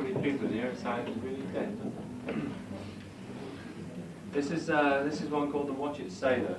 many people in here, it sounds really dead. This is one called the Watchet Sailor.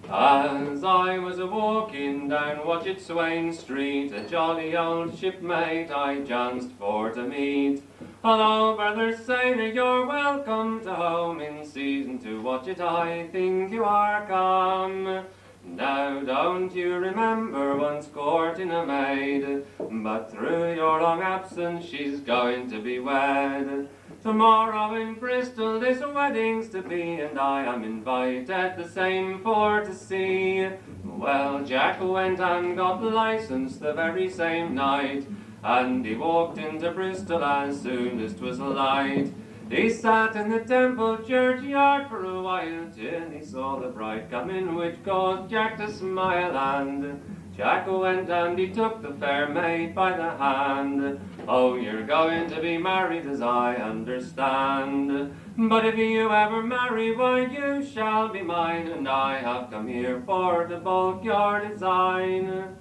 As I was a-walking down Watchet Swain Street, a jolly old shipmate I chanced for to meet. Hello, brother sailor, you're welcome to home in season to Watchet, I think you are come. Now don't you remember once courting a maid, but through your long absence she's going to be wed. Tomorrow in Bristol this wedding's to be, and I am invited the same for to see. Well, Jack went and got licensed the very same night, and he walked into Bristol as soon as 'twas light. He sat in the Temple churchyard for a while till he saw the bride come in, which caused Jack to smile, and Jack went and he took the fair maid by the hand. Oh, you're going to be married as I understand, but if you ever marry, why you shall be mine, and I have come here for to bulk your design.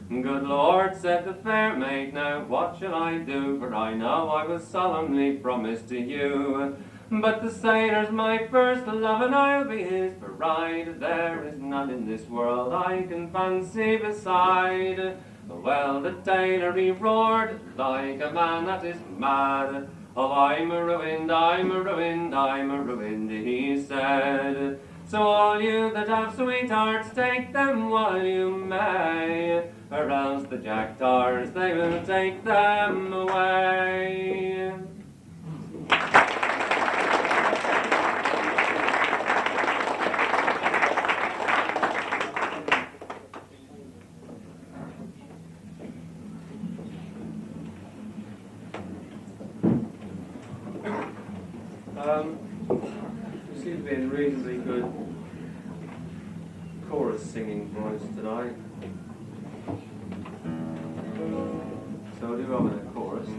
Good Lord, said the fair maid, now what shall I do, for I know I was solemnly promised to you. But the sailor's my first love, and I'll be his bride. There is none in this world I can fancy beside. Well, the tailor he roared like a man that is mad. Oh, I'm a ruined, I'm a ruined, I'm a ruined, he said. So all you that have sweethearts, take them while you may, or else the jack tars, they will take them away. We seem to be in reasonably good chorus singing voice tonight. So we'll do on with a chorus.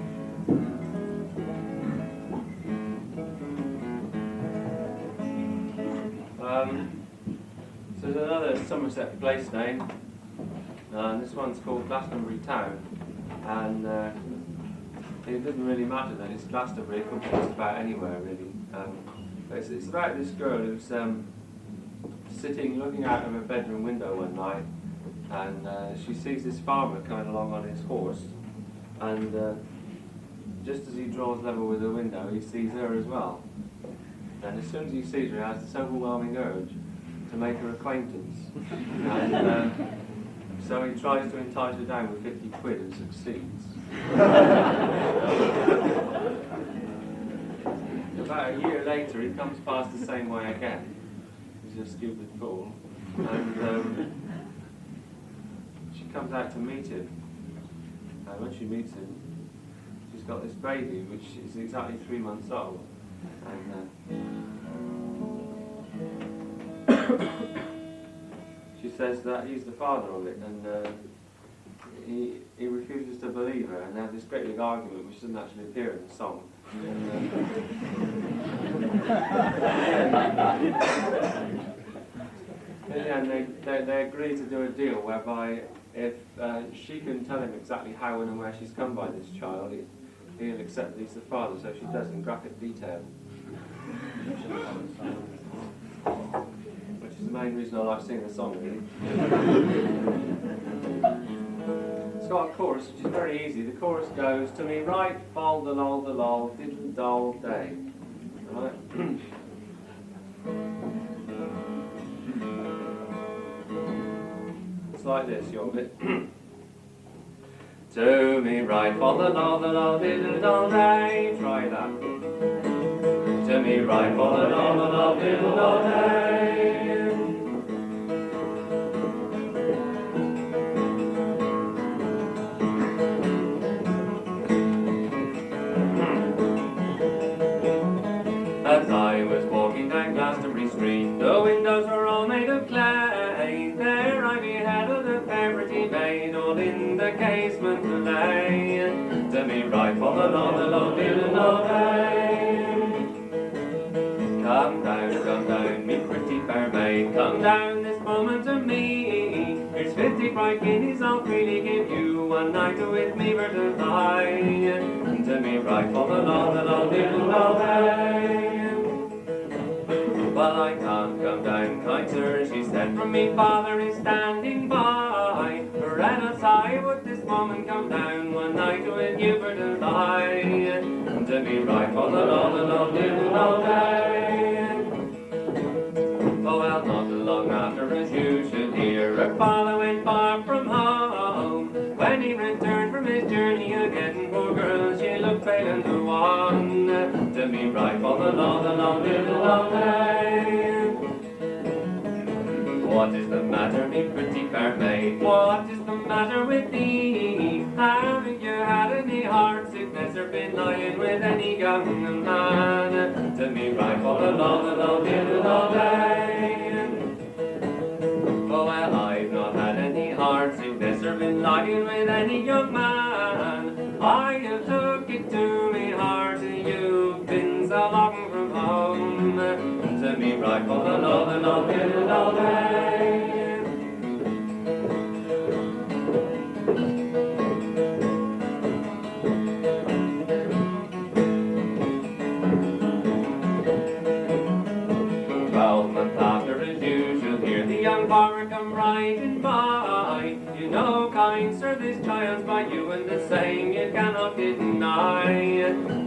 So there's another Somerset place name, and this one's called Glastonbury Town, and it doesn't really matter that it's Glastonbury, it could be just about anywhere really. But it's about this girl who's sitting, looking out of her bedroom window one night, and she sees this farmer coming along on his horse, and just as he draws level with the window, he sees her as well. And as soon as he sees her, he has this overwhelming urge to make her acquaintance. And so he tries to entice her down with 50 quid and succeeds. About a year later, he comes past the same way again. He's a stupid fool. And she comes out to meet him. And when she meets him, she's got this baby, which is exactly 3 months old. And she says that he's the father of it, and he refuses to believe her, and they have this great big argument which doesn't actually appear in the song. And they agree to do a deal whereby if she can tell him exactly how and where she's come by this child, he'll accept that he's the father, so she does in graphic detail. Which is the main reason I like singing the song, really. It's got a chorus, which is very easy. The chorus goes, to me right, Fylde, the lol, diddle doll day. Right? It's like this, your bit. To me right, Fylde, the lol, diddle doll day. Try that. To me right, Fylde, the lol, diddle doll day. As I was walking down Glastonbury Street, the windows were all made of clay. There I beheld a fair pretty maid, all in the casement lay. To me right, Fylde, the lol, diddle all day. Come down, me pretty fair maid, come down this moment bright guineas I'll freely give you, one night with me for to lie, and to me right for the law that I'll diddle all day. Well, I can't come down, kind sir, she said, from me father is standing by. For else I would this moment come down, one night with you for to lie, and to me right for the law that I'll diddle all day. Oh, well, not long after, as you should hear, her father went far from home. When he returned from his journey again, poor girl, she looked pale and wan. To me right for the law that I'll diddle all day. What is the matter, me pretty fair maid? What is the matter with thee? Haven't you had any heart sickness or been lying with any young man? To me right for the law that I'll diddle all day. Oh, well, I've not had any heart sickness or been lying with any young man. I have took it to me heart you've been so long from home. To me right for the law that I'll diddle all day. Young farmer come riding by. You know, kind sir, this child's by you, and the same you cannot deny.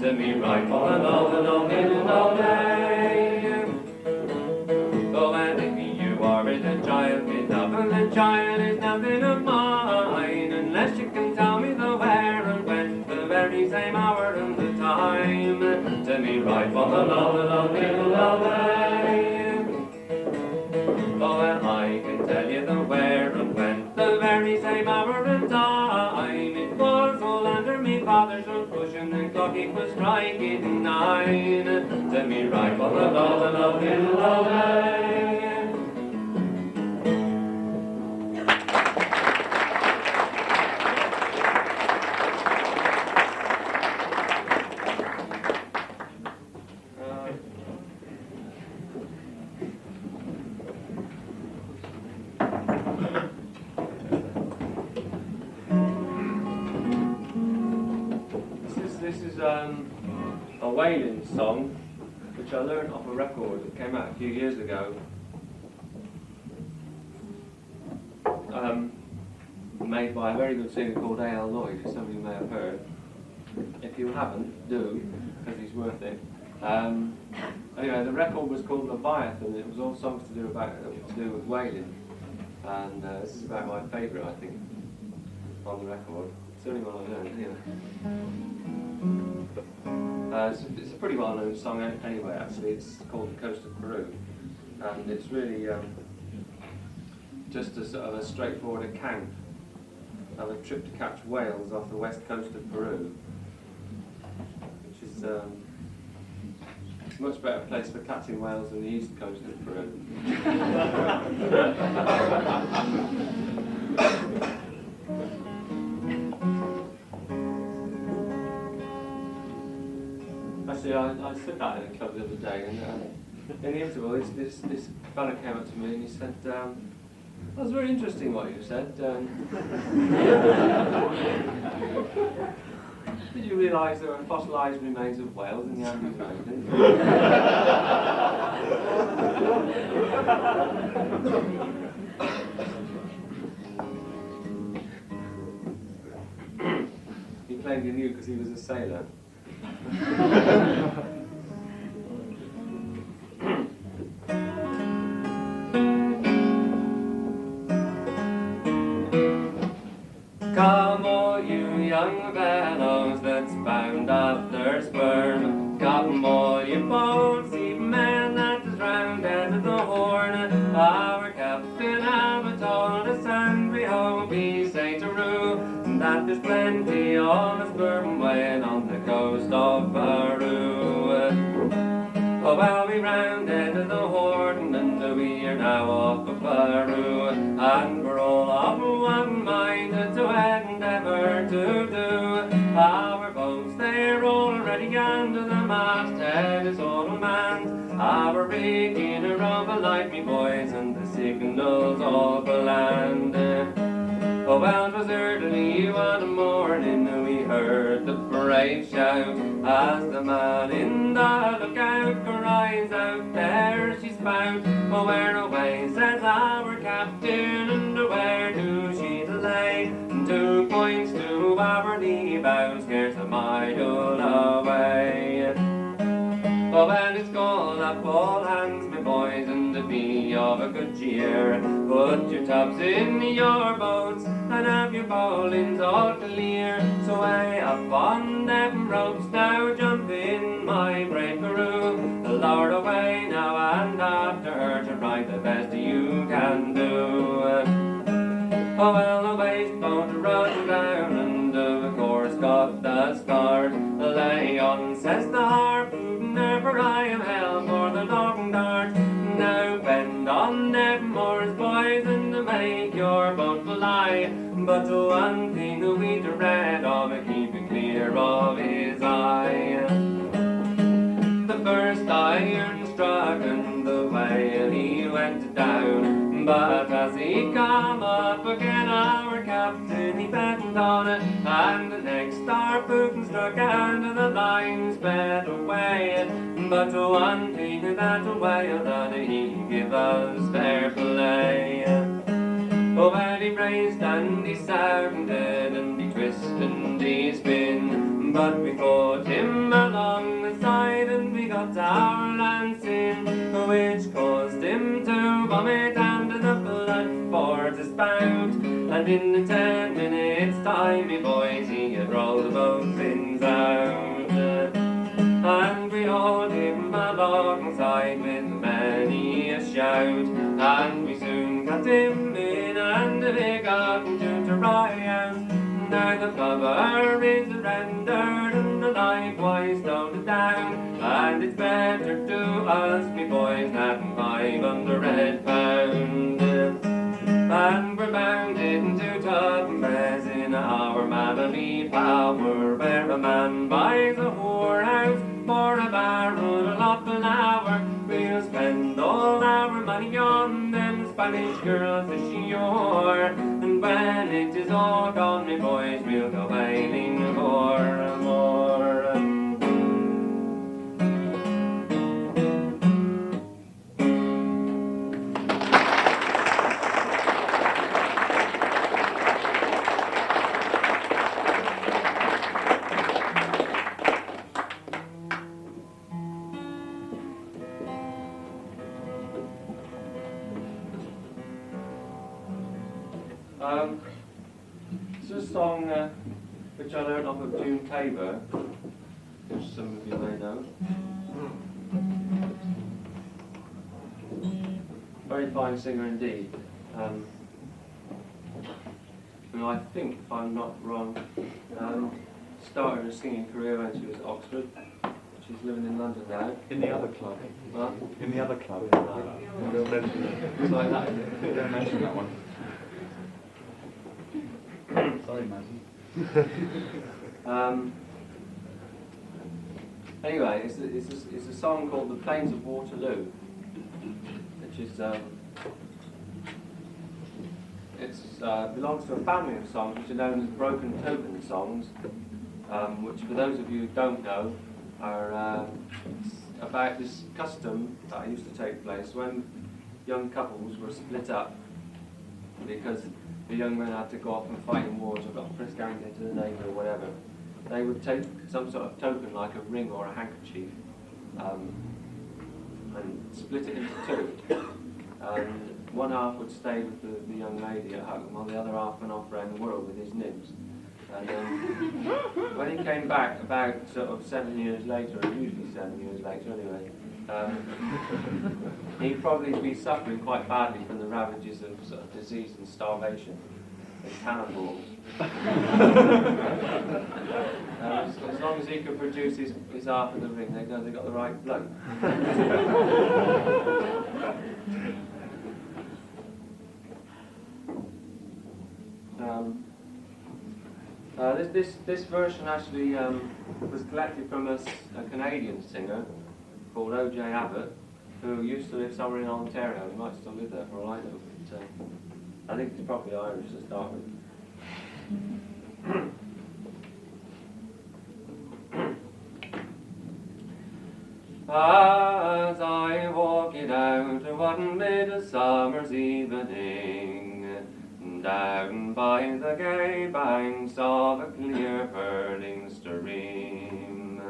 To me right for the law that I'll diddle all day. Oh, and if you are with a child, get up, and the child is nothing of mine, unless you can tell me the where and when, the very same hour and the time. To me right for the law that I'll diddle all day. Oh, well, I can tell you the where and when, the very same hour and time. It was all under me father's old cushion, the clock it was striking 9. To me right for the law that I'll diddle all day. This is a whaling song which I learned off a record that came out a few years ago. Made by a very good singer called A.L. Lloyd, who some of you may have heard. If you haven't, do, because he's worth it. Anyway, the record was called Leviathan. It was all songs to do with whaling, and this is about my favourite, I think, on the record. It's the only one I learned, anyway. It's a pretty well-known song anyway, actually. It's called The Coast of Peru, and it's really just a sort of a straightforward account of a trip to catch whales off the west coast of Peru, which is a much better place for catching whales than the east coast of Peru. Actually, I said that in a club the other day, and in the interval, this fella came up to me and he said, "That was very interesting what you said. Did you realise there were fossilised remains of whales in the Andes Mountains?" He claimed he knew because he was a sailor. Come all you young fellows that's bound after sperm, come all you bold seamen that is rounded the Horn. Our captain have told us, and we hope he say true, that there's plenty of sperm whale on the coast of Peru. Oh, well, we rounded the Horn, and we are now off of Peru, and we're all of one mind to endeavour to do. Our boats, they're all ready, and the masthead is all manned. Our rigging are of a light, me boys, and the signals all for land. Oh, well, 'twas early one morning we heard the brave shout as the man in the lookout cries out, there she spout. Oh, where away, says our captain, and where do she lay? 2 points to our lee bow, scarce a mile away. Oh, well, it's call up all hands, my boys, and to be of a good cheer. Put your tubs in your boats, and have your bowlings all clear. So way up on them ropes, now jump in, my brave Peru. Lower away now, and after her to ride the best you can do. Oh, well, the waist boat run down, and of course got the start. Lay on, says the harpoon, for I am held for the long dart. Now bend on them oars, boys, and make your boat fly. But one thing we dread of, keep it clear of his eye. The first iron struck, and the way he went down. But as he come up again, our captain he battened on it, and the next harpoon struck, and the line sped away. But one thing that whale done, he give us fair play. Oh, well, he raised and he sounded, and he twisted and he spin. But we fought him along the side, and we got our lance in, which caused him to vomit and the blood for to spout. And in 10 minutes time, me boys, he had rolled both fins out. And we hauled him alongside with many a shout, and we soon got him in, and they got him to try out. Now the blubber is rendered, and the likewise stowed down, and it's better to us, me boys, than 500 pound. And we're bound into Tavern in our manly power, where a man buys a whorehouse for a barrel of an hour. We'll spend all our money on them Spanish girls ashore, and when it is all gone, me boys, we'll go whaling for more. This is a song which I learned off of Tavern, which some of you may know. Very fine singer indeed. And I think, if I'm not wrong, started a singing career when she was at Oxford. She's living in London now. In the other club. What? In the other club. Don't mention it. It's like that, isn't it? Don't mention that one. Sorry, Matty. Anyway, it's a song called "The Plains of Waterloo," which is belongs to a family of songs which are known as broken token songs, which, for those of you who don't know, are about this custom that used to take place when young couples were split up because the young men had to go off and fight in wars or got frisked out into the navy or whatever. They would take some sort of token like a ring or a handkerchief and split it into two. And one half would stay with the young lady at home, while the other half went off around the world with his nibs. And when he came back about sort of 7 years later, or usually 7 years later anyway, he'd probably be suffering quite badly from the ravages of sort of disease and starvation and cannonballs. As long as he could produce his half of the ring, they know they got the right bloke. This version actually was collected from a Canadian singer called O.J. Abbott, who used to live somewhere in Ontario. He might still live there for all I know, but I think he's probably Irish to start with. As I walk it out one midsummer's evening, down by the gay banks of a clear purling stream,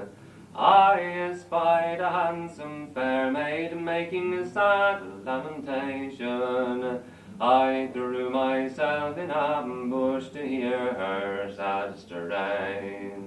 I espied a handsome fair maid making a sad lamentation. I threw myself in ambush to hear her sad strain.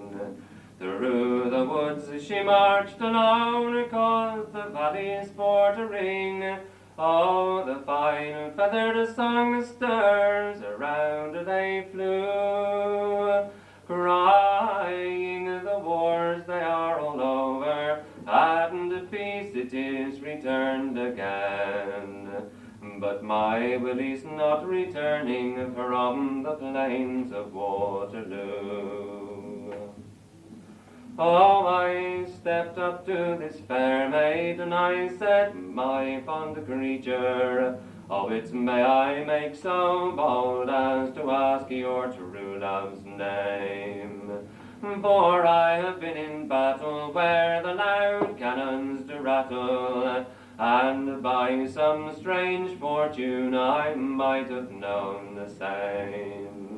Through the woods she marched alone, caused the valleys bordering. Oh, the fine feathered songsters around they flew, crying the wars they are all over, and peace it is returned again. But my Willie's not returning from the plains of Waterloo. Oh, I stepped up to this fair maid, and I said, my fond creature, oh, it's may I make so bold as to ask your true love's name? For I have been in battle where the loud cannons do rattle, and by some strange fortune I might have known the same.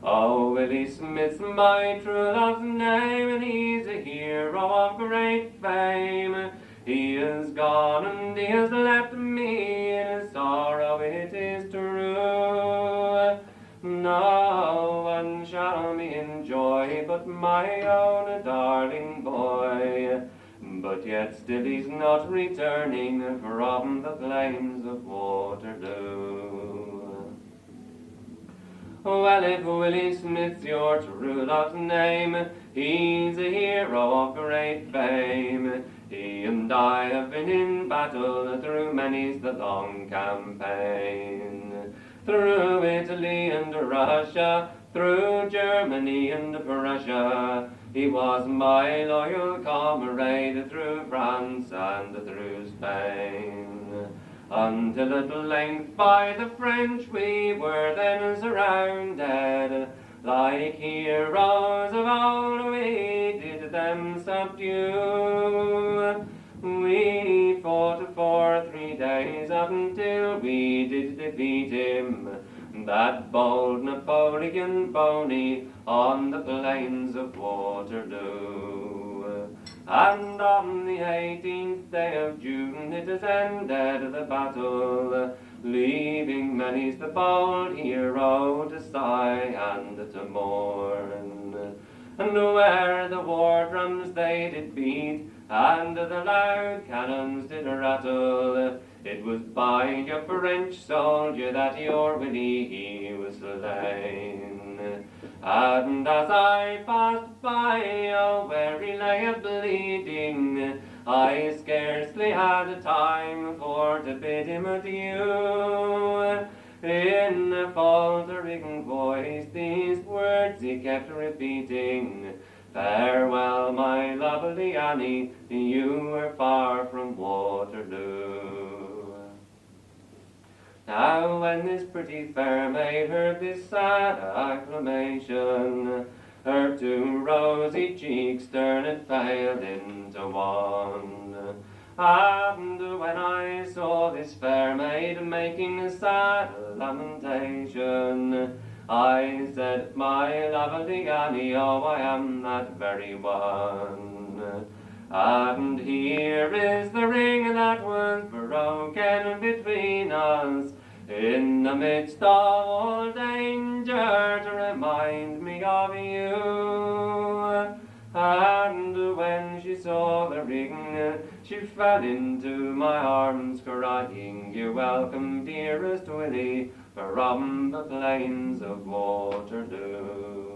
Oh, Willie Smith's my true love's name, and he's a hero of great fame. He is gone and he has left me in his sorrow, it is true. No one shall me enjoy but my own darling boy, but yet still he's not returning from the plains of Waterloo. Well, if Willie Smith's your true love's name, he's a hero of great fame. He and I have been in battle through many's the long campaign. Through Italy and Russia, through Germany and Prussia, he was my loyal comrade through France and through Spain. Until at length by the French we were then surrounded, like heroes of old we did them subdue. We fought for 3 days until we did defeat him, that bold Napoleon Boney on the plains of Waterloo. And on the 18th day of June it has ended the battle, leaving many's the bold hero to sigh and to mourn. And where the war drums they did beat, and the loud cannons did rattle, it was by a French soldier that your Willie he was slain. And as I passed by, oh, where he lay a-bleeding, I scarcely had time for to bid him adieu. In a faltering voice these words he kept repeating, farewell, my lovely Annie, you were far from Waterloo. Now when this pretty fair maid heard this sad acclamation, her 2 rosy cheeks turned pale into one. And when I saw this fair maid making a sad lamentation, I said, my lovely Annie, oh, I am that very one. And here is the ring that was broken between us, in the midst of all danger, to remind me of you. And when she saw the ring, she fell into my arms, crying, you're welcome, dearest Willie, from the plains of Waterloo.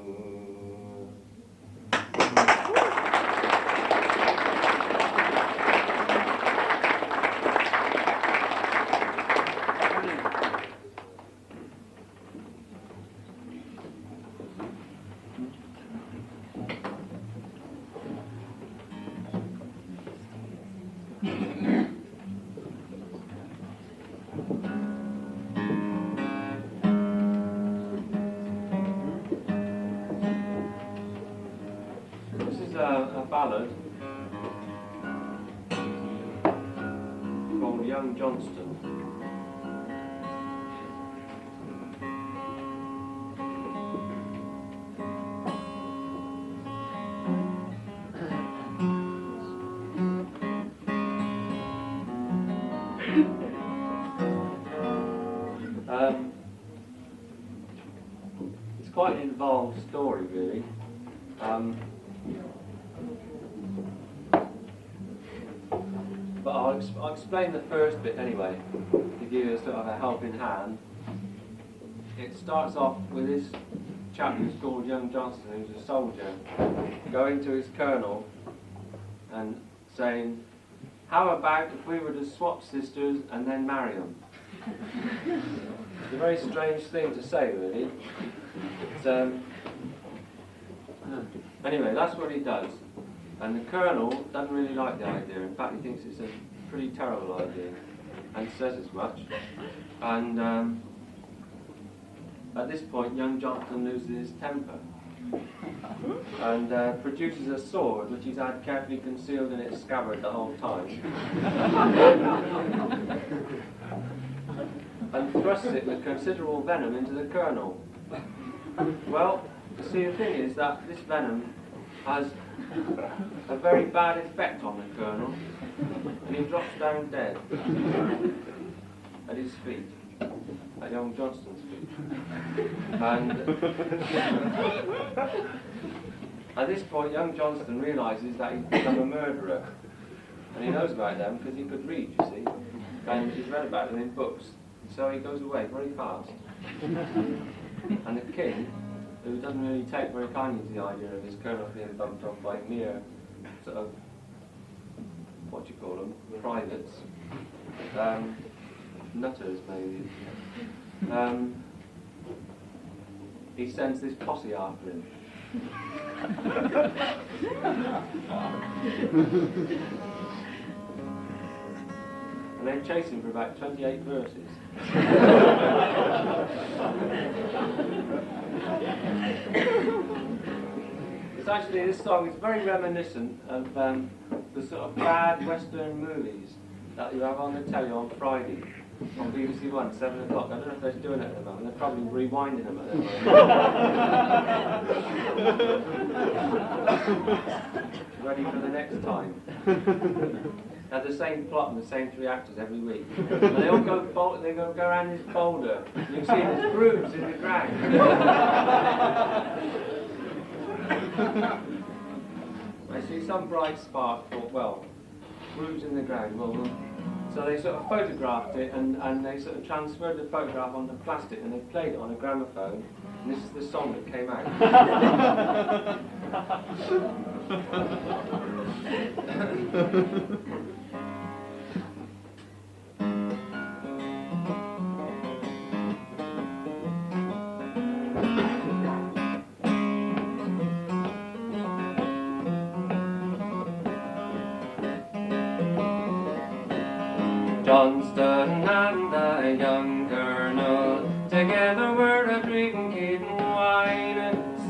Young Johnston. It's quite an involved story, really. But I'll explain the first bit anyway, to give you a sort of a helping hand. It starts off with this chap who's called Young Johnston, who's a soldier, going to his colonel and saying, "How about if we were to swap sisters and then marry them?" It's a very strange thing to say, really. Anyway, that's what he does. And the colonel doesn't really like the idea. In fact, he thinks it's a pretty terrible idea, and says as much. And at this point, young Johnston loses his temper and produces a sword which he's had carefully concealed in its scabbard the whole time, and thrusts it with considerable venom into the colonel. Well, you see, the thing is that this venom has a very bad effect on the colonel, and he drops down dead at his feet, at young Johnston's feet. And at this point, young Johnston realises that he's become a murderer, and he knows about them because he could read, you see, and he's read about them in books. So he goes away very fast. And the king, who doesn't really take very kindly to the idea of his colonel being bumped off by mere sort of, what do you call them, privates, nutters maybe, he sends this posse after him. And they chase him for about 28 verses. It's actually, this song is very reminiscent of the sort of bad Western movies that you have on the telly on Friday on BBC One, 7 o'clock. I don't know if they're doing it at the moment. They're probably rewinding them at the moment. Ready for the next time. They have the same plot and the same three actors every week. And they all go around this boulder. And you can see there's grooves in the ground. I see some bright spark thought, well, grooves in the ground. Well, so they sort of photographed it and they sort of transferred the photograph onto plastic and they played it on a gramophone. And this is the song that came out. Johnston and the young colonel together were a drinking wine.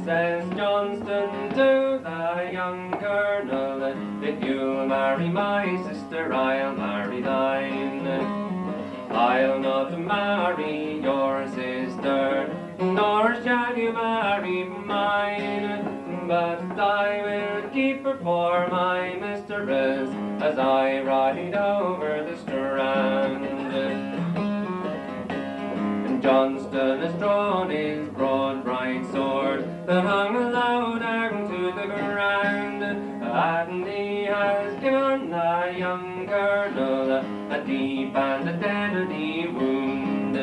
Says Johnston to the young colonel, if you'll marry my sister, I'll marry thine. I'll not marry your sister, nor shall you marry mine, but I will keep her for my mistress as I ride over the strand. And Johnston has drawn his broad bright sword that hung low down to the ground, and he has given the young colonel a deep and a deadly wound.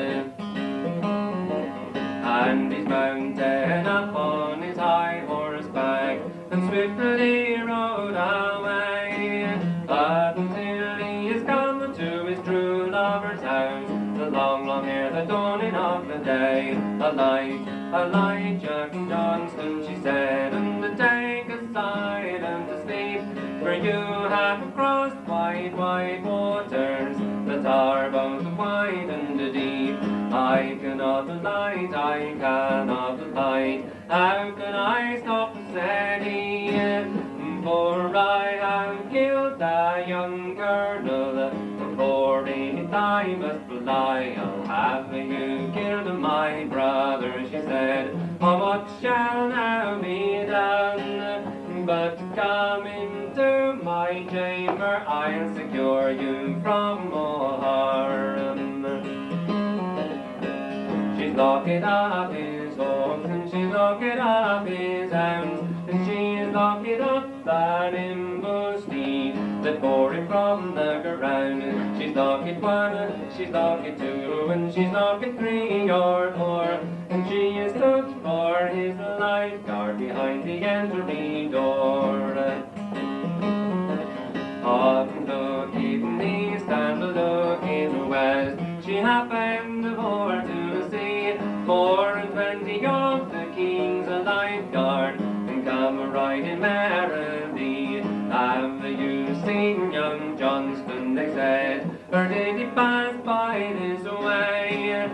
And he's mounted up on his high horseback and swiftly rode away, until he is come to his true lover's house, the long, long ere the dawning of the day. Alight, Jack Johnston, she said, and to take aside and to sleep, for you have crossed wide, wide waters that are both wide and deep. I cannot alight, how can I stop, said he, for I have killed the young colonel before he I must fly. Oh, have you killed my brother? She said, oh, what shall now be done? But come into my chamber, I'll secure you from all harm. She's locking up his hawks, and she's locking up his hounds, and she's locking up that nimble steed that bore him from the ground. She's locking one, she's locking two, and she's locking three or four, and she is stood for his lifeguard behind the entry door. On looking east and looking west, she happened for to see 24 of the king's lifeguard and come riding merrily. Have you seen young Johnston, they said, or did he pass by this way?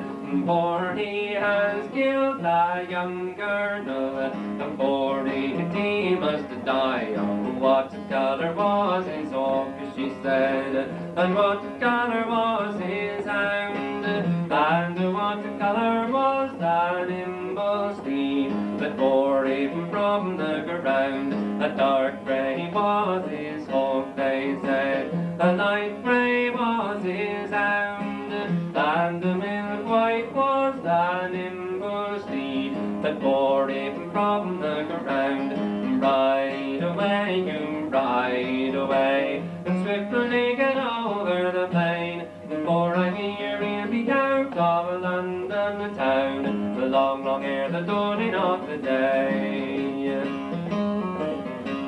For he has killed a young girl, and for it he must die. Oh, what colour was his hawk, she said, and what colour was his hound, and what colour was that nimble steed that bore him from the ground? A dark grey was his hawk, they said, a light grey was his hound, and a milk white was the nimble steed that bore him from the ground. Ride away, you ride away, and swiftly get over the plain, for I hear he'll be out of London town, long, long ere the dawning of the day.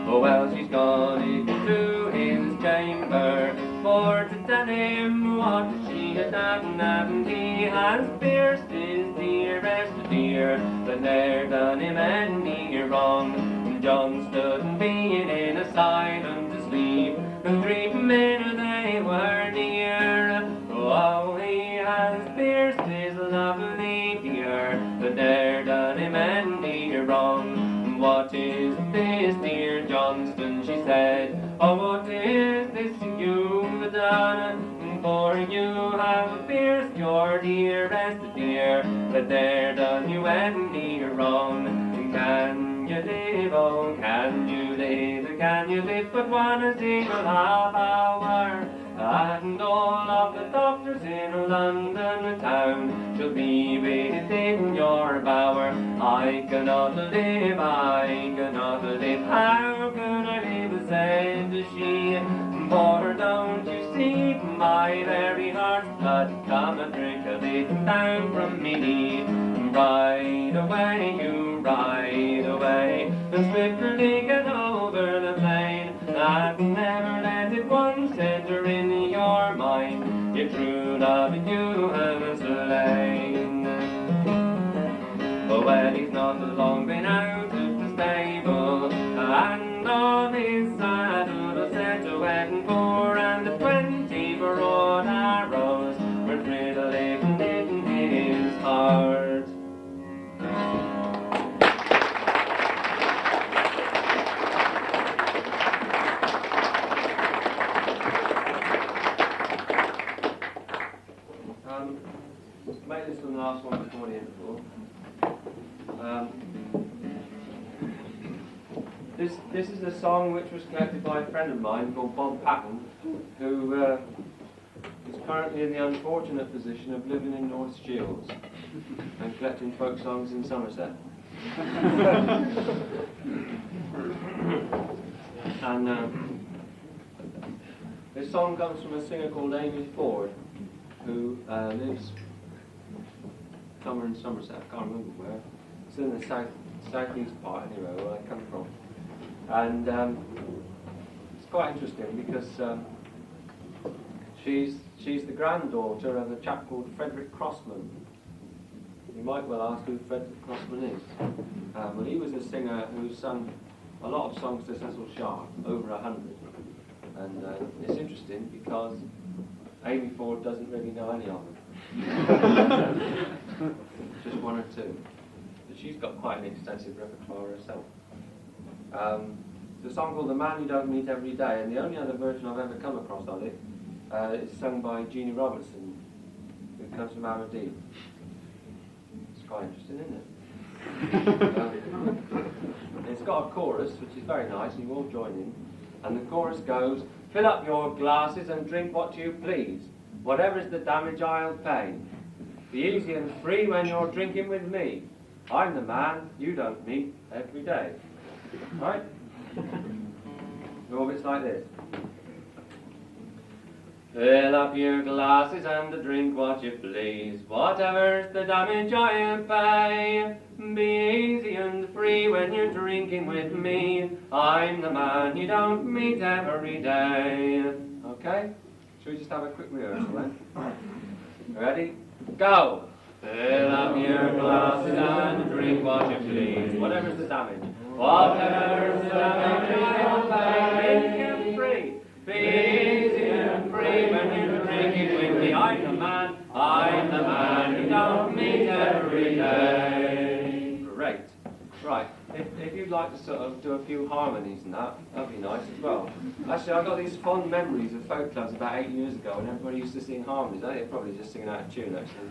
Oh, well, she's gone into his chamber for to tell him what she has done, and he has pierced his dearest dear, that ne'er done him any wrong. Johnston being in a silent sleep, and 3 men they were near. Oh, he has pierced his lovely dear, that ne'er done him any wrong. What is this, dear Johnston, she said, oh, what is this you've done? For you have pierced your dearest dear, that ne'er done you any wrong. Can you live, oh, can you live? Can you live but 1 single half hour? And all of the doctors in London town shall be within your bower. I cannot live, I cannot live. How can I live, said she, for don't you see my very heart's blood come and drink a bit down from me. Ride away, you ride away, and swiftly get over the plain, and never let it once enter in your mind, your true love you have slain. But well, he's not long been out of the stable, and on his saddle set a weapon 4 and 20 broad arrows were riddling in his heart. Make this one the last one before the interval. This is a song which was collected by a friend of mine called Bob Patton, who is currently in the unfortunate position of living in North Shields and collecting folk songs in Somerset. And this song comes from a singer called Amy Ford, who lives somewhere in Somerset, I can't remember where. It's in the southeast part anyway, where I come from. And it's quite interesting because she's the granddaughter of a chap called Frederick Crossman. You might well ask who Frederick Crossman is. Well, he was a singer who sung a lot of songs to Cecil Sharp, over 100. And it's interesting because Amy Ford doesn't really know any of them. Just 1 or 2. But she's got quite an extensive repertoire herself. There's a song called The Man You Don't Meet Every Day, and the only other version I've ever come across of it It's sung by Jeannie Robertson, who comes from Aberdeen. It's quite interesting, isn't it? It's got a chorus, which is very nice, and you all join in. And the chorus goes, "Fill up your glasses and drink what you please. Whatever's the damage, I'll pay. Be easy and free when you're drinking with me. I'm the man you don't meet every day." Right? All bits like this. Fill up your glasses and drink what you please. Whatever's the damage, I'll pay. Be easy and free when you're drinking with me. I'm the man you don't meet every day. Okay? Shall we just have a quick rehearsal then? Ready? Go! Fill up your glasses and drink what you please. Whatever's the damage. Whatever's the damage, I'll pay. Easy and free. Be easy and free when you're drinking with me. I'm the man you don't meet every day. Great. Right. If you'd like to sort of do a few harmonies and that'd be nice as well. Actually, I've got these fond memories of folk clubs about 8 years ago when everybody used to sing harmonies. I think they're probably just singing out of tune, actually.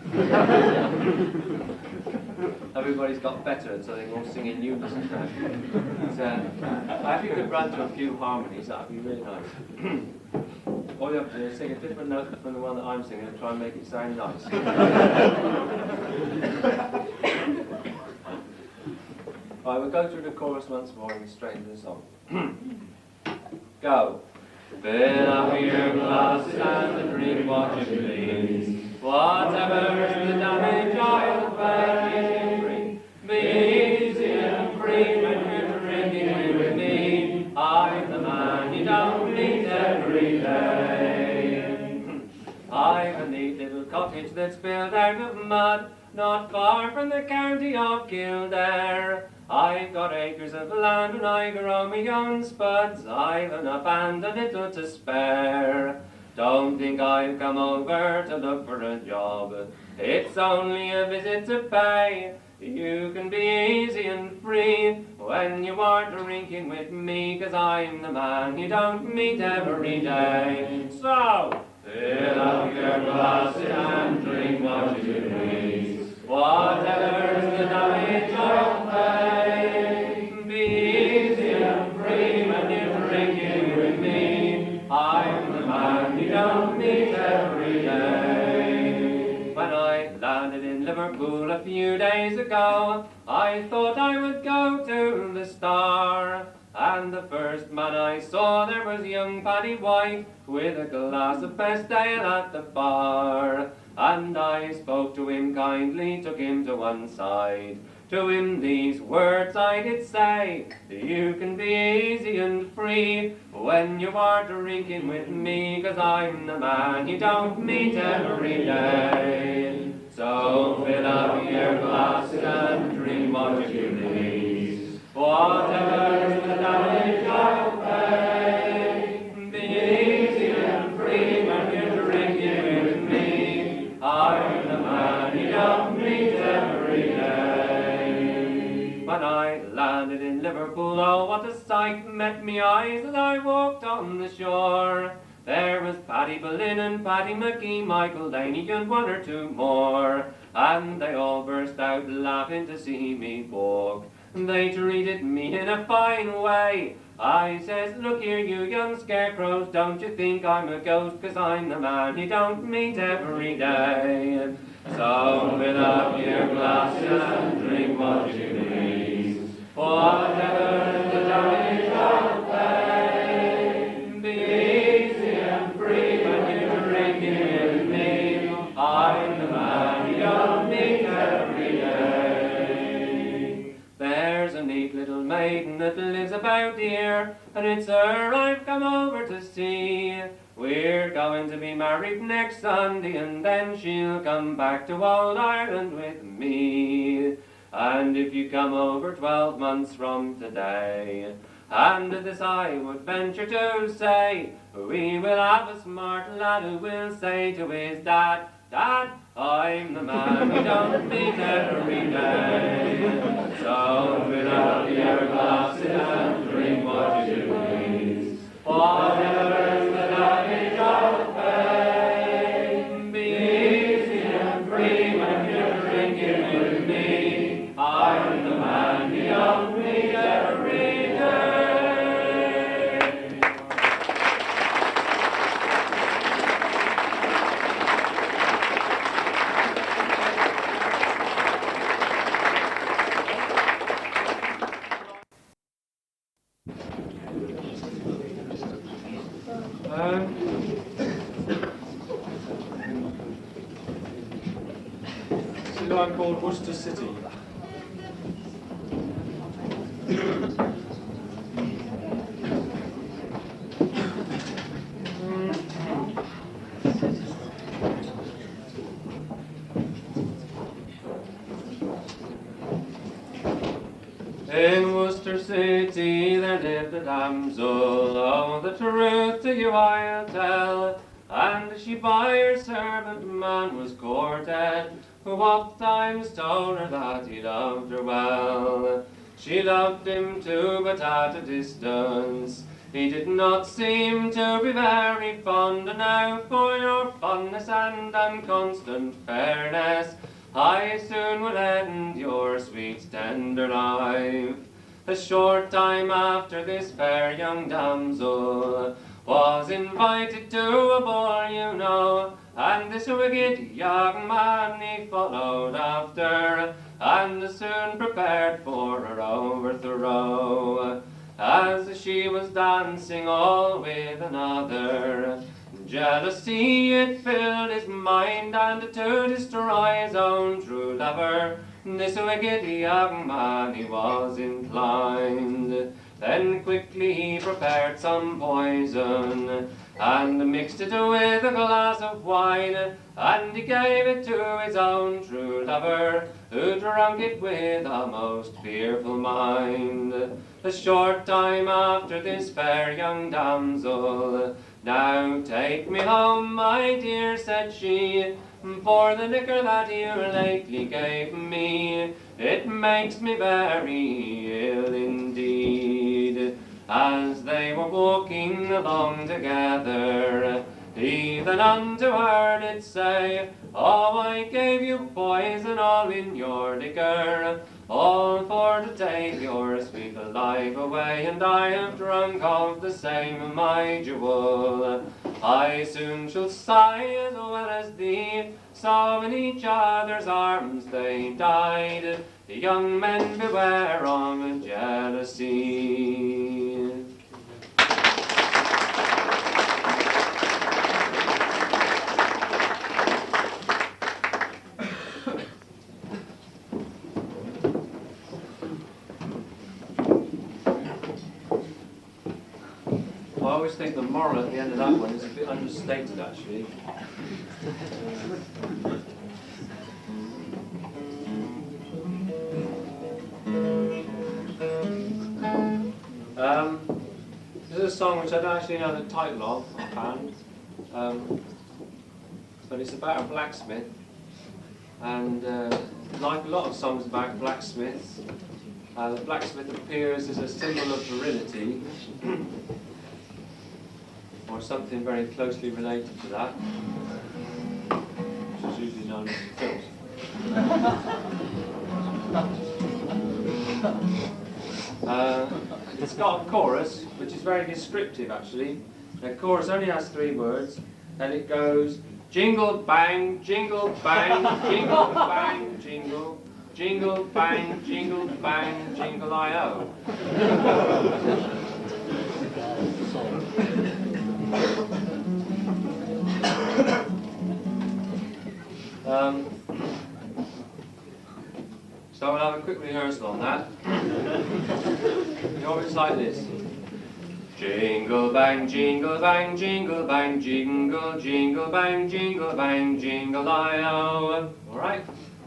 Everybody's got better and so they're all singing in unison now. So, if you could run to a few harmonies, that'd be really nice. All you have to do is sing a different note from the one that I'm singing and try and make it sound nice. Right, we'll go through the chorus once more and straight into the song. Go. Fill up your glasses and drink what you please. Whatever's the damage, I'll pay. Be easy and free when you're drinking with me. I'm the man you don't meet every day. I've a neat little cottage that's built out of mud, not far from the county of Kildare. I've got acres of land and I grow my own spuds. I've enough and a little to spare. Don't think I've come over to look for a job. It's only a visit to pay. You can be easy and free when you are drinking with me, 'cause I'm the man you don't meet every day. So, fill up your glasses and drink what you please. Whatever's the damage, I'll pay. Be easy and free when you're drinking with me. I'm the man you don't meet every day. When I landed in Liverpool a few days ago, I thought I would go to the Star. And the first man I saw there was young Paddy White with a glass of best ale at the bar. And I spoke to him kindly, took him to one side. To him these words I did say, you can be easy and free when you are drinking with me, 'cause I'm the man you don't meet every day. So fill up your glasses and drink what you please. Whatever's the damage, I'll pay. Be easy and free when you're drinking with me. I'm the man you don't meet every day. When I landed in Liverpool, oh what a sight met me eyes as I walked on the shore. There was Paddy Boleyn and Paddy McGee, Michael Laney and one or two more. And they all burst out laughing to see me walk. They treated me in a fine way. I says, look here you young scarecrows, don't you think I'm a ghost, 'cause I'm the man you don't meet every day. So fill up your glasses and drink what you please. Whatever's the damage, I'll pay. Be easy and free when you're drinking with me. I'm the man you don't meet every day. There's a neat little maiden that lives about here, and it's her I've come over to see. We're going to be married next Sunday, and then she'll come back to old Ireland with me. And if you come over 12 months from today, and this I would venture to say, we will have a smart lad who will say to his dad, Dad, I'm the man we don't meet every day. So fill up your glasses and drink what you please. Whatever's the damage, I'll pay. till I'm called Worcester City. In Worcester City there lived a damsel, oh, the truth to you I'll tell, and she by her servant man was courted, who oft times told her that he loved her well. She loved him too, but at a distance. He did not seem to be very fond, and now for your fondness and unconstant fairness, I soon will end your sweet tender life. A short time after this fair young damsel was invited to a ball, you know, and this wicked young man he followed after, and soon prepared for her overthrow. As she was dancing all with another, jealousy it filled his mind, and to destroy his own true lover, this wicked young man he was inclined. Then quickly he prepared some poison, and mixed it with a glass of wine, and he gave it to his own true lover, who drank it with a most fearful mind. A short time after this fair young damsel, "Now take me home, my dear," said she, "for the liquor that you lately gave me, it makes me very ill indeed." As they were walking along together, he then unto her did say, "Oh, I gave you poison all in your liquor, all for to take your sweet life away, and I have drunk of the same, my jewel. I soon shall sigh as well as thee." So in each other's arms they died. The young men beware of jealousy. I always think the moral at the end of that one is a bit understated, actually. This is a song which I don't actually know the title of, offhand, but it's about a blacksmith, and like a lot of songs about blacksmiths, the blacksmith appears as a symbol of virility, or something very closely related to that, which is usually known as filth. It's got a chorus, which is very descriptive actually. The chorus only has 3 words, and it goes, jingle bang, jingle bang, jingle bang, jingle, jingle bang, jingle bang, jingle I-O. So we'll have a quick rehearsal on that. It's like this. Jingle bang, jingle bang, jingle bang, jingle, jingle bang, jingle bang, jingle I-O. Alright,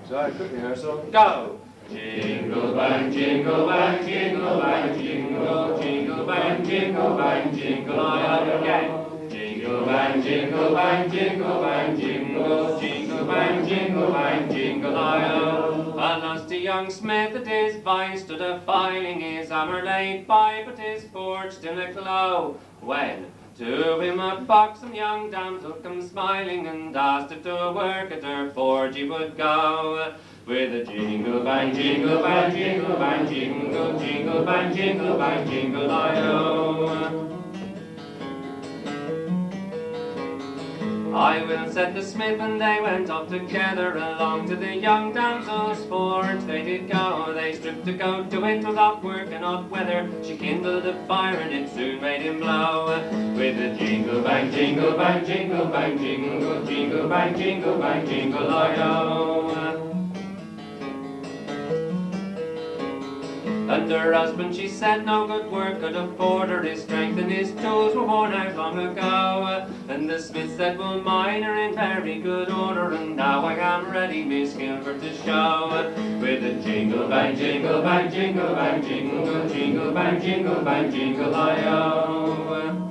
so a quick rehearsal. Go! Jingle bang, jingle bang, jingle bang, jingle, jingle bang, jingle bang, jingle I-O. Again. Jingle bang, jingle bang, jingle bang, jingle, jingle bang, jingle bang, jingle I-O. A lusty young smith at his vine stood a-filing his hammer laid by, but his forge still a-glow, when to him a buxom young damsel come smiling, and asked if to work at her forge he would go. With a jingle bang, jingle bang, jingle bang, jingle, jingle bang, jingle bang, jingle I-O. I will, said the smith, and they went off together along to the young damsel's forge. They did go, they stripped to go to it without work and hot weather. She kindled a fire and it soon made him blow. With a jingle bang, jingle bang, jingle bang, jingle, jingle bang, jingle bang, jingle I-O. And her husband, she said, no good work could afford her. His strength and his tools were worn out long ago. And the smith said, well, mine are in very good order, and now I am ready, Miss Gilbert, to show. With a jingle bang, jingle bang, jingle bang, jingle, jingle bang, jingle bang, jingle, I-O.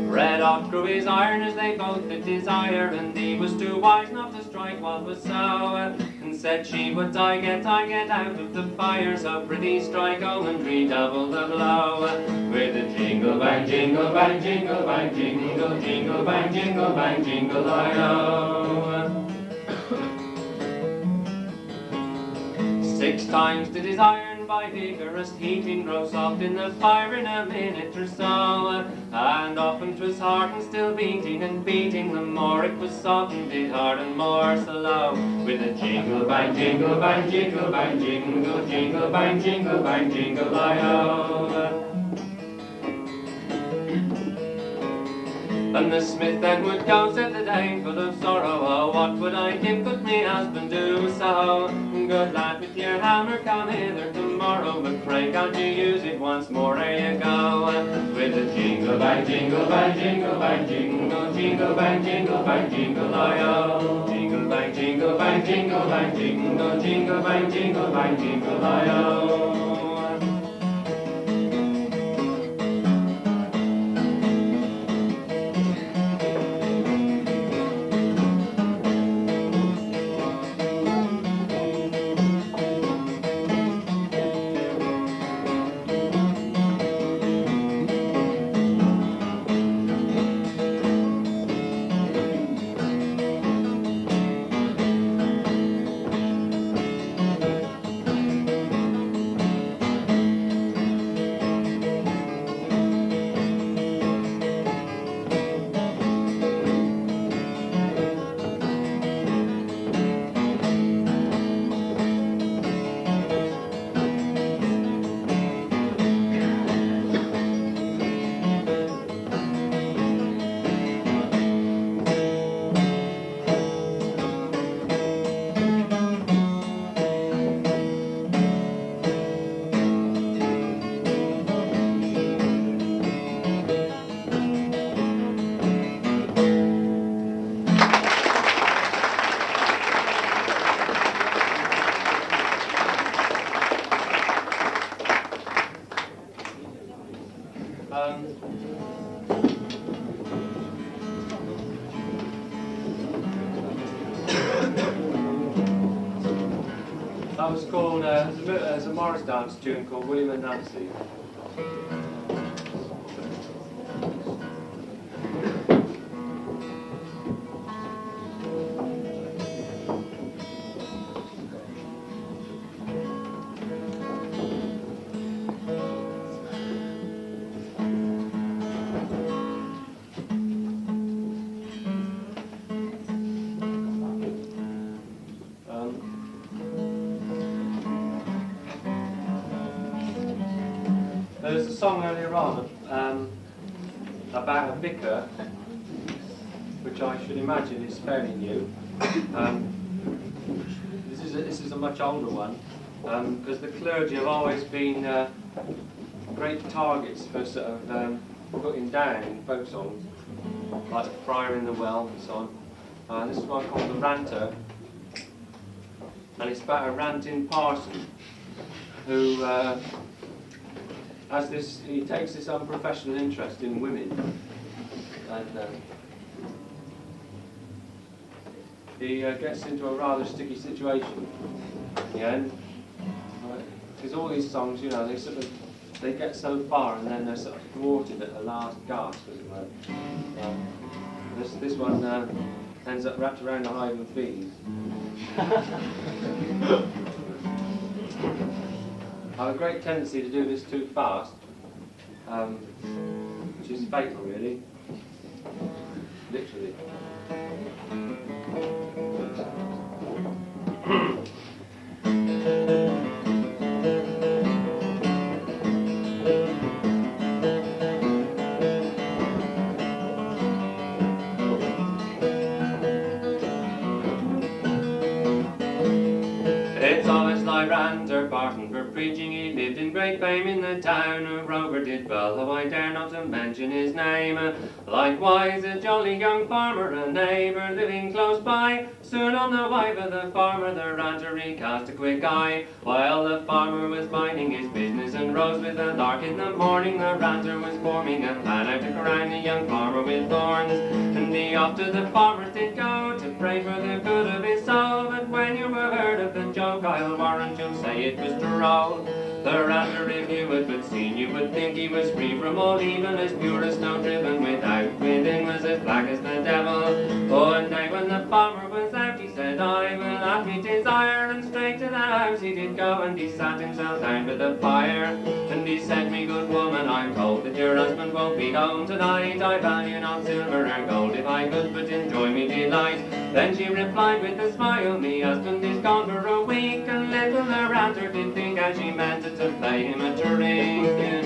Red off grew his iron as they both did desire, and he was too wise not to strike what was so. And said she, but I get out of the fire, so pretty strike, oh, and redouble the blow. With a jingle bang, jingle bang, jingle bang, jingle, jingle bang, jingle bang, jingle, I-O. 6 times did his iron by vigorous heating grow soft in the fire in a minute or so. And often 'twas hard and still beating and beating, the more it was softened it hard and more slow. With a jingle bang, jingle bang, jingle bang, jingle, jingle bang, jingle bang, jingle, I-O. And the smith then would go, said the dame, full of sorrow, oh, what would I give could me husband do so? Good lad, with your hammer come hither tomorrow, but pray can't you use it once more, there you go. With a jingle bang, jingle bang, jingle bang, jingle, jingle bang, jingle bang, jingle, I-O. Jingle bang, jingle bang, jingle bang, jingle, jingle bang, jingle bang, jingle, I-O. That was called, there's a Morris dance tune called William and Nancy. There was a song earlier on about a vicar, which I should imagine is fairly new. This is a much older one, because the clergy have always been great targets for sort of putting down in folk songs, like the Friar in the Well and so on. This is one called the Ranter, and it's about a ranting parson who he takes this unprofessional interest in women, and he gets into a rather sticky situation in the end. Because all these songs, you know, they get so far and then they're sort of thwarted at the last gasp, as it were. This one ends up wrapped around a hive of bees. I have a great tendency to do this too fast, which is fatal, really. Literally. It's on preaching he lived in great fame in the town of Rover did well, though I dare not to mention his name. Likewise a jolly young farmer, a neighbour living close by, soon on the wife of the farmer the ranter he cast a quick eye. While the farmer was minding his business and rose with a lark in the morning, the ranter was forming a plan how to crown the young farmer with thorns. And he off to the farmers did go to pray for the good of his soul. But when you have heard of the joke, I'll warrant you'll say it was droll. The ranter, if you had but seen, you would think he was free from all evil, as pure as snow driven without. Within was as black as the devil. One day when the farmer was out, he said, I will have me desire. And straight to the house he did go, and he sat himself down by the fire. And he said, me good woman, I'm told that your husband won't be home tonight. I value not silver or gold, if I could but enjoy me delight. Then she replied with a smile, me husband is gone for a week. And little the ranter did think how she meant to play him a trick.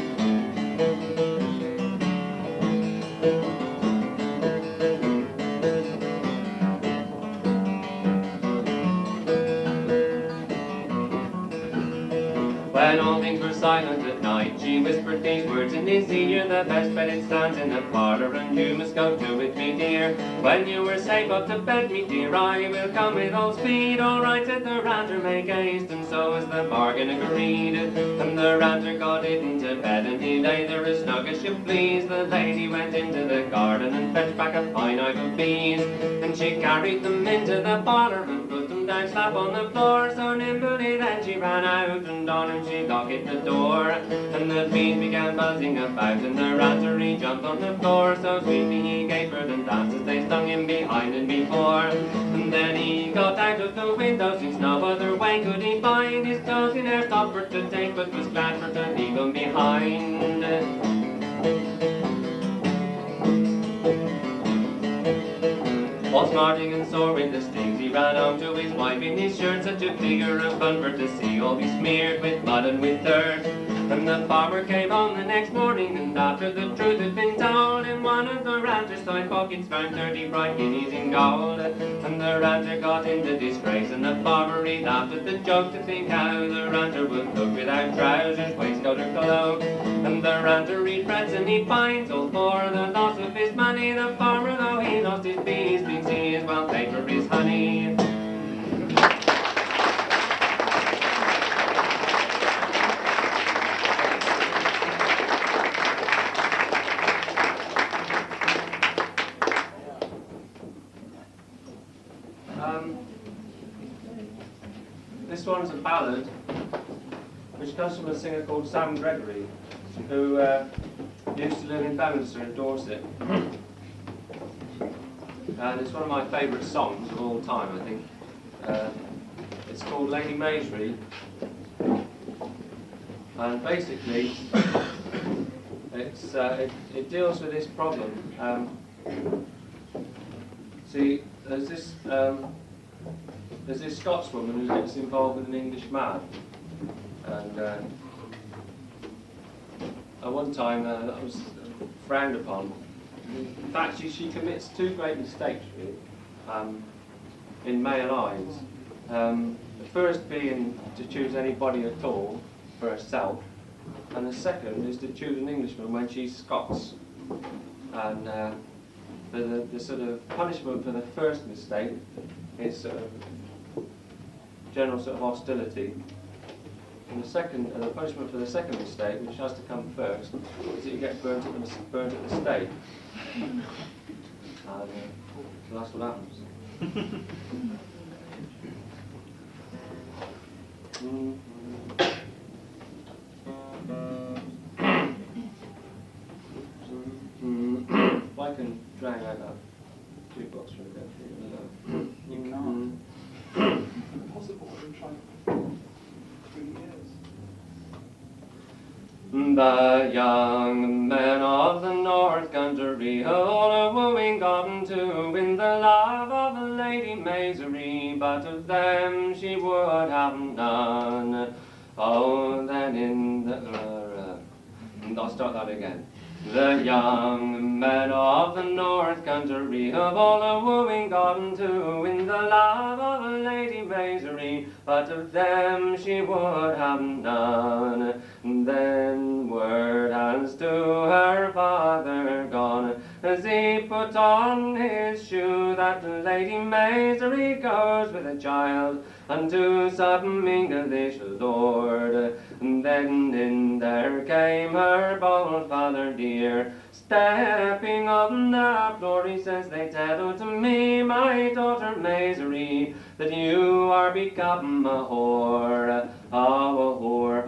When all things were silent at night, she whispered these words in his ear: the best bed it stands in the parlour, and you must go to it, me dear. When you are safe up to bed, me dear, I will come with all speed. All right, said the ranter, make haste, and so was the bargain agreed. And the ranter got into bed, and he lay there as snug as you please. The lady went into the garden and fetched back a fine hive of bees, and she carried them into the parlour and put them down slap on the floor. So nimbly then she ran out, and on him she locked the door. And the bees began buzzing about, and the ranter he jumped on the floor. So sweetly he capered and danced as they stung him behind and before. And then he got out of the window, since no other way could he find. His clothes he ne'er stopped for to take, but was glad for to leave them behind. All smarting and sore with the stings, he ran home to his wife in his shirt. Such a figure of fun for to see, all besmeared with mud and with dirt. And the farmer came home the next morning, and after the truth had been told, in one of the ranter's side pockets found 30 bright guineas in gold. And the ranter got into disgrace, and the farmer he laughed at the joke, to think how the ranter would look without trousers, waistcoat or cloak. And the ranter he frets and he pines, all for the loss of his money. The farmer, though he lost his bees, thinks he is well paid for his honey. This one's a ballad which comes from a singer called Sam Gregory, who used to live in Bedminster in Dorset. And it's one of my favourite songs of all time, I think. It's called Lady Maisry. And basically, it deals with this problem. See, there's this Scotswoman who gets involved with an English man. And at one time that was frowned upon. In fact, she commits two great mistakes, really, in male eyes. The first being to choose anybody at all for herself, and the second is to choose an Englishman when she's Scots. And the sort of punishment for the first mistake is general sort of hostility. And the punishment for the second mistake, which has to come first, is that you get burnt at the stake. And so that's what happens. If I can drag out that jukebox from the bed, You can't. Impossible. I've been trying for 3 years. The young men of the North Country all a wooing gotten to win the love of the Lady Maisry, but of them she would have none. Oh, then in the I'll start that again. The young men of the North Country have all a wooing gotten to win the love of a Lady Maisry, but of them she would have none. Then word has to her father gone, as he put on his shoe, that Lady Maisry goes with a child unto some English lord. Then in there came her bold father dear, stepping on the floor. He says, they tell to me, my daughter Maisry, that you are become a whore. Oh, a whore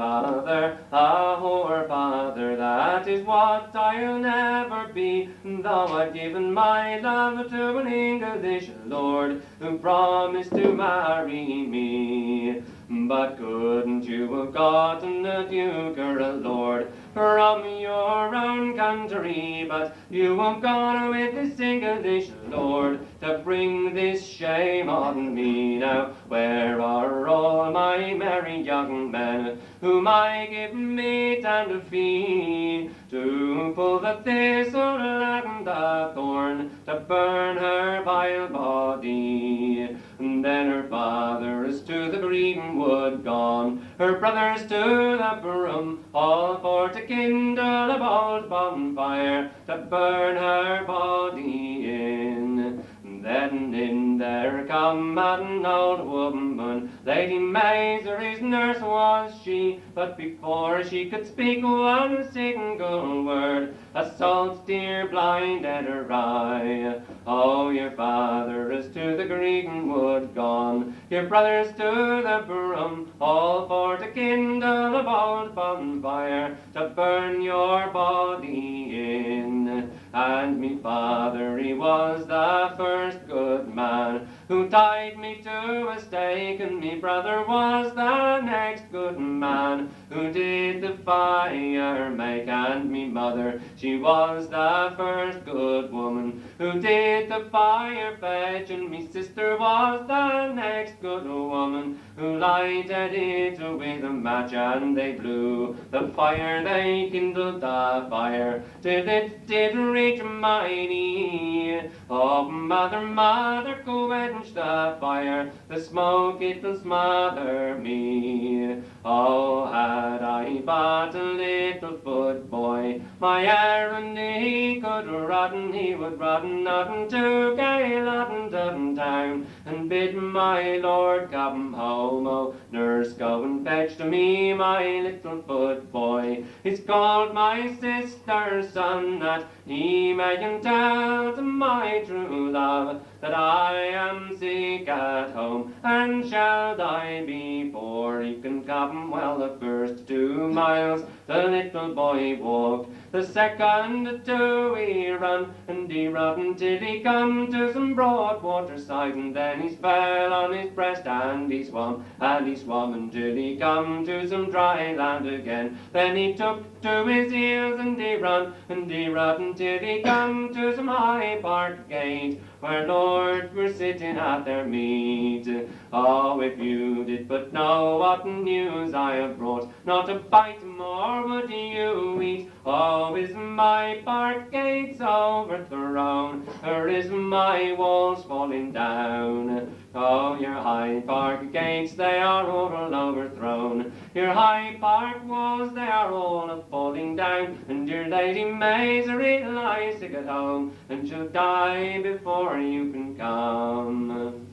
father, that is what I'll never be, though I've given my love to an English lord, who promised to marry me. But couldn't you have gotten a duke or a lord from your own country? But you have gone with this English lord to bring this shame on me. Now where are all my merry young men, whom I give meat and fee, to pull the thistle and the thorn, to burn her vile body? And then her father is to the greenwood gone, her brothers to the broom, all for to kindle a bold bonfire, to burn her body in. Then in there come an old woman, Lady Maisry's nurse was she, but before she could speak one single word, a salt tear blinded her eye. Oh, your father is to the greenwood gone, your brothers to the broom, all for to kindle a bold bonfire, to burn your body in. And me father, he was the first good man, who tied me to a stake, and me brother was the next good man, who did the fire make. And me mother, she was the first good woman, who did the fire fetch, and me sister was the next good woman, who lighted it with a match. And they blew the fire, they kindled the fire, till it did reach my knee. Oh, mother, mother, quench the fire, the smoke it'll smother me. Oh, had I but a little footboy, my errand he could run, he would run out to gay London town, and bid my lord come home. Oh, nurse, go and fetch to me my little footboy. He's called my sister's son, that he mayn't tell to my true love that I am sick at home, and shall die before he can come. Well, the first 2 miles the little boy walked, the second 2 he run, and he run till he come to some broad water side, and then he fell on his breast and he swam until he come to some dry land again. Then he took to his heels and he run till he come to some high park gate, where lords were sitting at their meat. Oh, if you did but know what news I have brought, not a bite more would you eat. Oh, is my park gates overthrown, or is my walls falling down? Oh, your high park gates, they are all overthrown, your high park walls, they are all a-falling down, and your Lady Maisry lies sick at home, and she'll die before you can come.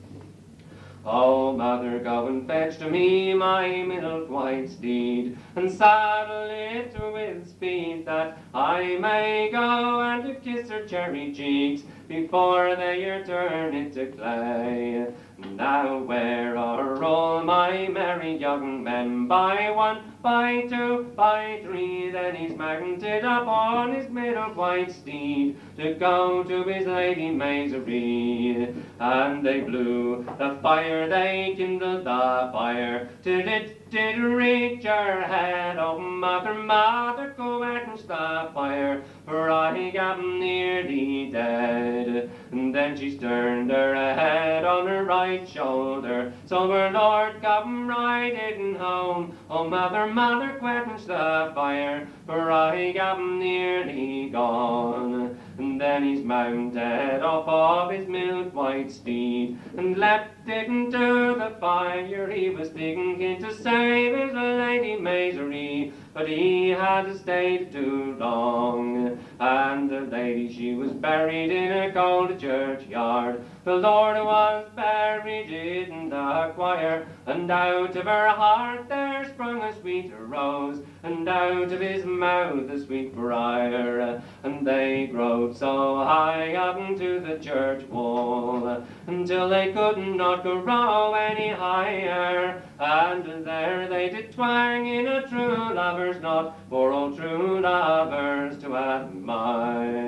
Oh, mother, go and fetch to me my milk white steed, and saddle it with speed, that I may go and kiss her cherry cheeks before they are turned into clay. Now where are all my merry young men? By 1, by 2, by 3, then he's mounted upon his milk white steed, to go to his Lady Maisry. And they blew the fire, they kindled the fire, till it did reach her head. Oh, mother, mother, quench the fire, for I am nearly dead. And then she turned her head on her right shoulder, so her lord come riding home. Oh, mother, mother, quench the fire, for I am nearly gone. And then he's mounted off of his milk white steed, and leapt sticking to the fire. He was thinking to save his lady Maisry, but he had stayed too long. And the lady, she was buried in a cold churchyard. The Lord was buried in the choir, and out of her heart there sprung a sweet rose, and out of his mouth a sweet briar. And they growed so high up into the church wall, until they could not grow any higher. And there they did twang in a true lover's knot, for all true lovers to admire.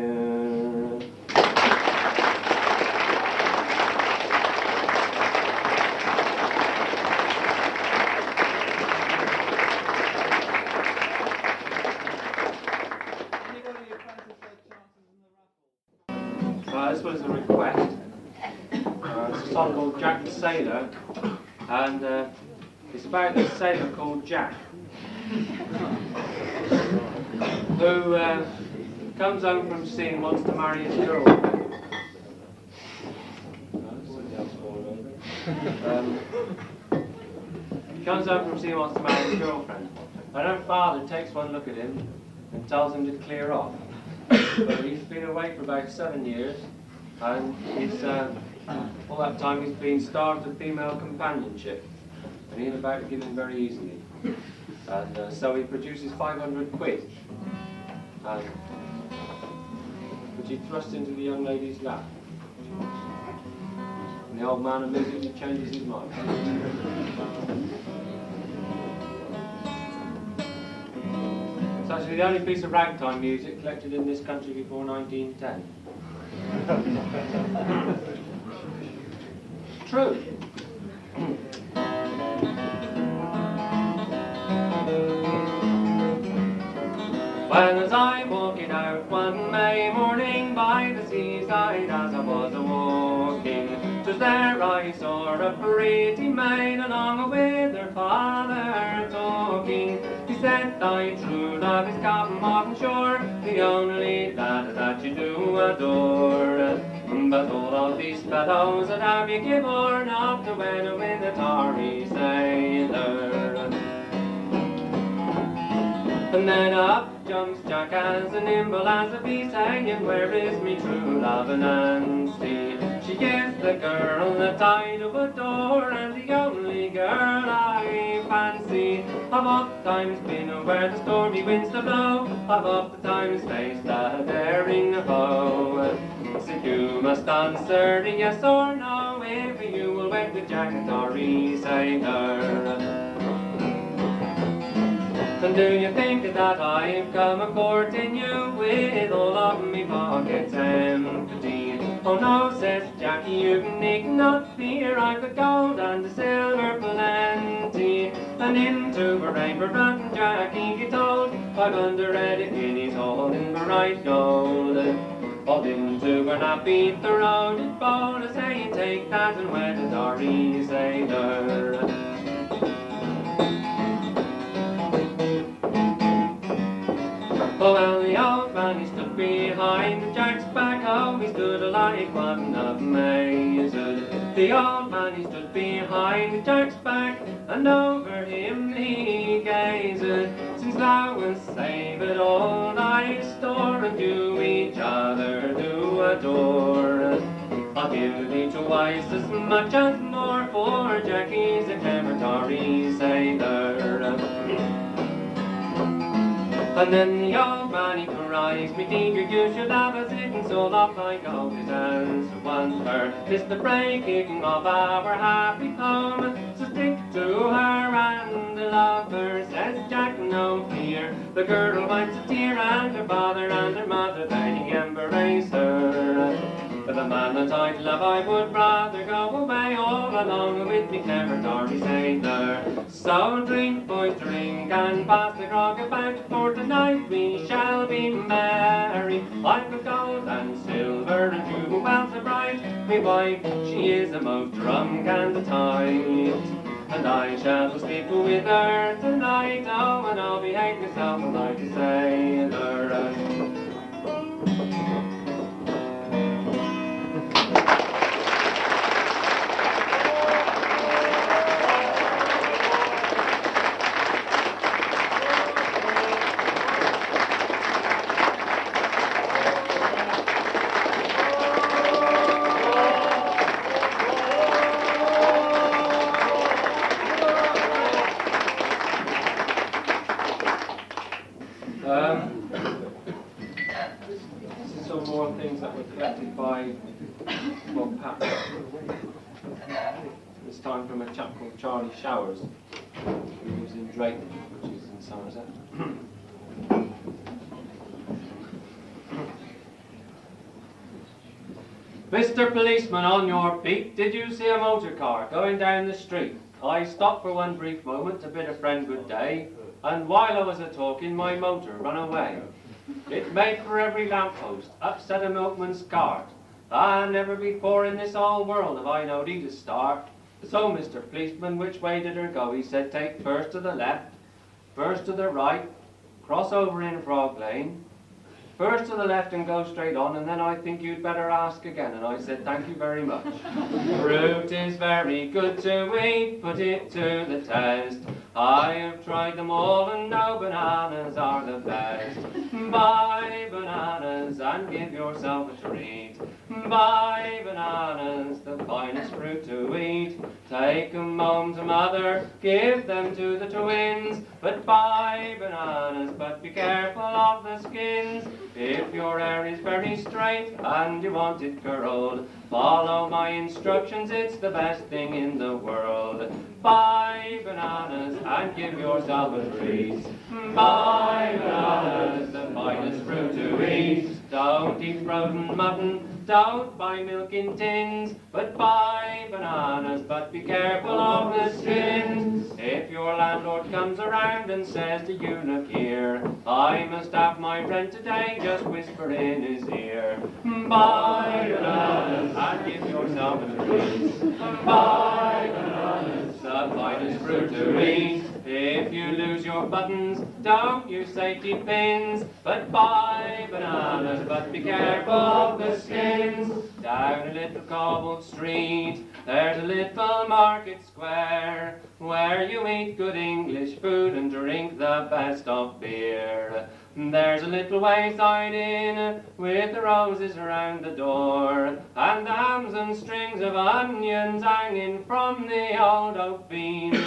This was a request. It's a song called Jack the Sailor, and it's about this sailor called Jack, who comes home from sea and wants to marry his girlfriend. Comes home from sea and wants to marry his girlfriend. And her father takes one look at him and tells him to clear off. But he's been away for about 7 years, and he's, all that time he's been starved of female companionship, and he ain't about to give in very easily. And so he produces 500 quid, which he thrusts into the young lady's lap. And the old man immediately changes his mind. It's actually the only piece of ragtime music collected in this country before 1910. True. Well, as I walking out one May morning by the seaside, as I was a-walking, 'twas there I saw a pretty maid along with her father talking. He said, "Thy true love is Captain Martin Shore, the only lad that you do adore. But all of these fellows that have you give or not to wed with a tarry sailor." And then up jumps Jack as nimble as a bee, saying, "Where is me true love Nancy? She is the girl that I do adore, and the only girl I fancy. I've oft times been where the stormy winds to blow, I've oft times faced a daring foe. So you must answer yes or no, if you will wed with Jack the tarry sailor. And do you think that I've come a-courting you with all of me pockets empty? Oh no, says Jackie, you need not fear, I've got gold and silver plenty. And into a rainbow rotten Jackie he told, 500 guineas all in bright gold. All into her nappy the road bowl, saying, "Take that and wed a tarry sailor." Oh, well, the old man, he stood behind Jack's back, oh, he stood like one amazed. The old man, he stood behind Jack's back, and over him he gazed. "Since thou wilt save it all thy store, and you each other do adore, I'll give thee twice as much as more, for Jackie's a clever tarry sailor." And then the old man he cries, "Me dear, you should have a sitting so long like all his hands once were. 'Tis the breaking of our happy home, so stick to her and love her," says Jack, "no fear." The girl wipes a tear, and her father and her mother they embrace her. For the man that I'd love, I would rather go away all along with me clever tarry sailor. So drink, boys, drink, and pass the grog about, for tonight we shall be merry. I've got gold and silver and jewels so bright, me wife, she is a most drunk and tight. And I shall sleep with her tonight, oh, and I'll behave myself like a sailor. Well, Pat. It's time from a chap called Charlie Showers, who lives in Drayton, which is in Somerset. Mr. Policeman, on your beat, did you see a motor car going down the street? I stopped for one brief moment to bid a friend good day, and while I was a-talking, my motor run away. It made for every lamppost, upset a milkman's cart, and never before in this whole world have I knowed he to start. So, Mr. Policeman, which way did her go? He said, take first to the left, first to the right, cross over in Frog Lane, first to the left and go straight on, and then I think you'd better ask again. And I said, thank you very much. Fruit is very good to eat, put it to the test. I have tried them all and no bananas are the best. Buy bananas and give yourself a treat. Buy bananas, the finest fruit to eat. Take 'em home to mother, give them to the twins. But buy bananas, but be careful of the skins. If your hair is very straight and you want it curled, follow my instructions, it's the best thing in the world. Buy bananas and give yourself a treat. Buy bananas, the finest fruit to eat. Don't eat frozen mutton, don't buy milk in tins, but buy bananas, but be careful of the skins. If your landlord comes around and says to you, look here, I must have my rent today, just whisper in his ear. Buy bananas and give yourself a treat. Buy bananas, the finest fruit to eat. If you lose your buttons, don't use safety pins, but buy bananas, but be careful of the skins. Down a little cobbled street, there's a little market square, where you eat good English food and drink the best of beer. There's a little wayside inn with the roses around the door, and the hams and strings of onions hanging from the old oak beams.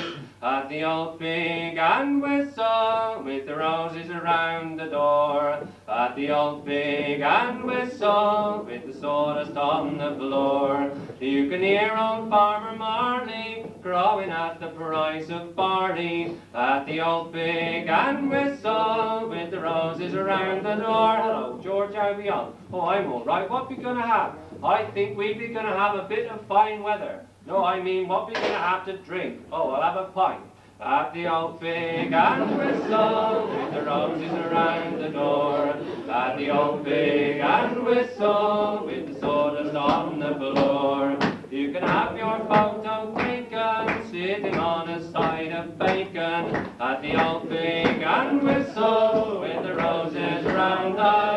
At the old Pig and Whistle, with the roses around the door. At the old Pig and Whistle, with the sawdust on the floor. You can hear old Farmer Marley crowing at the price of barley. At the old Pig and Whistle, with the roses around the door. Hello, George, how we on? Oh, I'm all right. What we gonna have? I think we'd be gonna have a bit of fine weather. No, I mean, what we gonna have to drink? Oh, I'll have a pint. At the old Pig and Whistle, with the roses around the door. At the old Pig and Whistle, with the sawdust on the floor. You can have your photo taken, sitting on a side of bacon. At the old Pig and Whistle, with the roses around the